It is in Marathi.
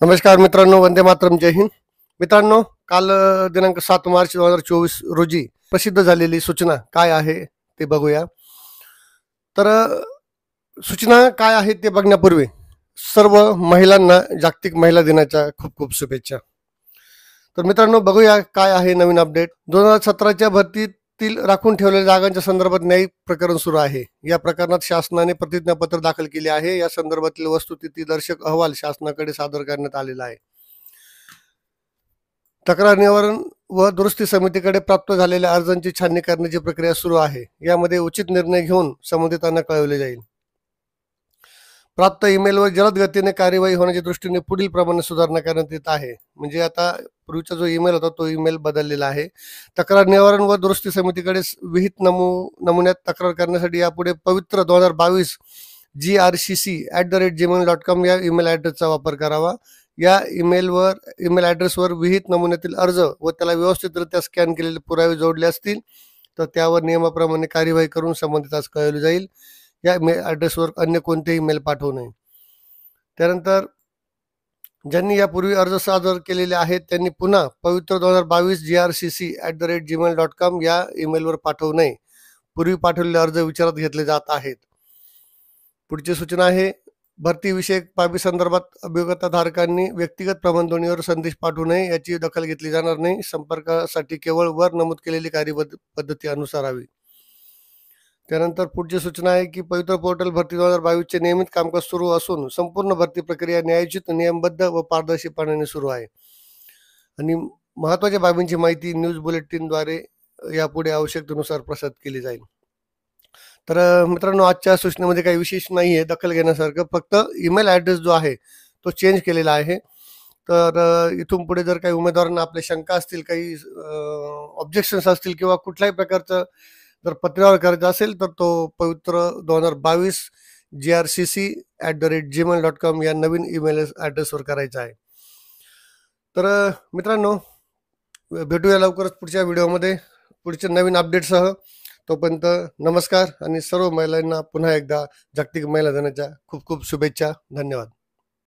नमस्कार मित्रांनो, वंदे मातरम, जय हिंद. मित्रांनो, काल दिनांक 7 मार्च 2024 रोजी प्रसिद्ध झालेली सूचना काय आहे ते बघूया. तर सूचना काय आहे ते बघण्यापूर्वी सर्व महिलांना जागतिक महिला दिनाच्या खूप खूप शुभेच्छा. तर मित्रांनो, बघूया काय आहे नवीन अपडेट. 2017च्या भरतीतील राखून ठेवलेल्या जागांच्या संदर्भात न्यायिक प्रकरण सुरू आहे. या प्रकरणात शासनाने प्रतिज्ञापत्र दाखल केले आहे. या संदर्भातील वस्तुस्थितीदर्शक अहवाल शासनाकडे सादर करण्यात आलेला आहे. तक्रार निवारण व दुरुस्ती समितीकडे प्राप्त झालेल्या अर्जांची छाननी करण्याची प्रक्रिया सुरू आहे. यामध्ये उचित निर्णय घेऊन संबंधितांना कळवले जाईल. प्राप्त ईमेलवर जलद गतीने कार्यवाही होण्याच्या दृष्टीने पुढील प्रमाणे सुधारणा करण्यात येत आहे. म्हणजे आता पूर्वीचा जो ईमेल होता तो ईमेल बदललेला आहे. तक्रार निवारण व दुरुस्ती समितीकडे विहित नमुन्यात तक्रार करण्यासाठी यापुढे पवित्र 2022 grcc@gmail.com या ईमेल ॲड्रेसचा वापर करावा. या ईमेल ॲड्रेसवर विहित नमुन्यातील अर्ज व त्याला व्यवस्थितरित्या स्कॅन केलेले पुरावे जोडले असतील तर त्यावर नियमाप्रमाणे कार्यवाही करून संबंधितास कळवले जाईल. या ईमेल ॲड्रेसवर अन्य कोणतेही ईमेल पाठवू नये. त्यानंतर ज्यांनी यापूर्वी अर्ज सादर केलेले आहेत त्यांनी पुन्हा पवित्र 2022 grcc@gmail.com या ईमेलवर पाठवू नये. पूर्वी पाठवलेले अर्ज विचारात घेतले जात आहेत. पुढची सूचना आहे, भरतीविषयक बाबीसंदर्भात अभियोगताधारकांनी व्यक्तिगत भ्रमणध्वनीवर संदेश पाठवू नये. याची दखल घेतली जाणार नाही. संपर्कासाठी केवळ वर नमूद केलेली कार्यपद्धती अनुसरावी. त्यानंतर पुढची सूचना आहे की पवित्र पोर्टल भरती 2022चे नियमित कामकाज सुरू असून संपूर्ण भरती प्रक्रिया न्यायोचित, नियमबद्ध व पारदर्शीपणाने सुरू आहे. आणि महत्त्वाच्या बाबींची माहिती न्यूज बुलेटिनद्वारे यापुढे आवश्यकतेनुसार प्रसारित केली जाईल. तर मित्रांनो, आजच्या सूचनेमध्ये काही विशेष नाही आहे दखल घेण्यासारखं. फक्त ईमेल ॲड्रेस जो आहे तो चेंज केलेला आहे. तर इथून पुढे जर काही उमेदवारांना आपल्या शंका असतील, काही ऑब्जेक्शन्स असतील किंवा कुठल्याही प्रकारचं जर पत्रावर करायचं असेल तर तो पवित्र 2022 grcc@gmail.com या नवीन ईमेल ॲड्रेसवर करायचा आहे. तर मित्रांनो, भेटूया लवकरच पुढच्या व्हिडिओमध्ये पुढच्या नवीन अपडेटसह. तोपर्यंत नमस्कार आणि सर्व महिलांना पुन्हा एकदा जागतिक महिला दिनाच्या खूप खूप शुभेच्छा. धन्यवाद.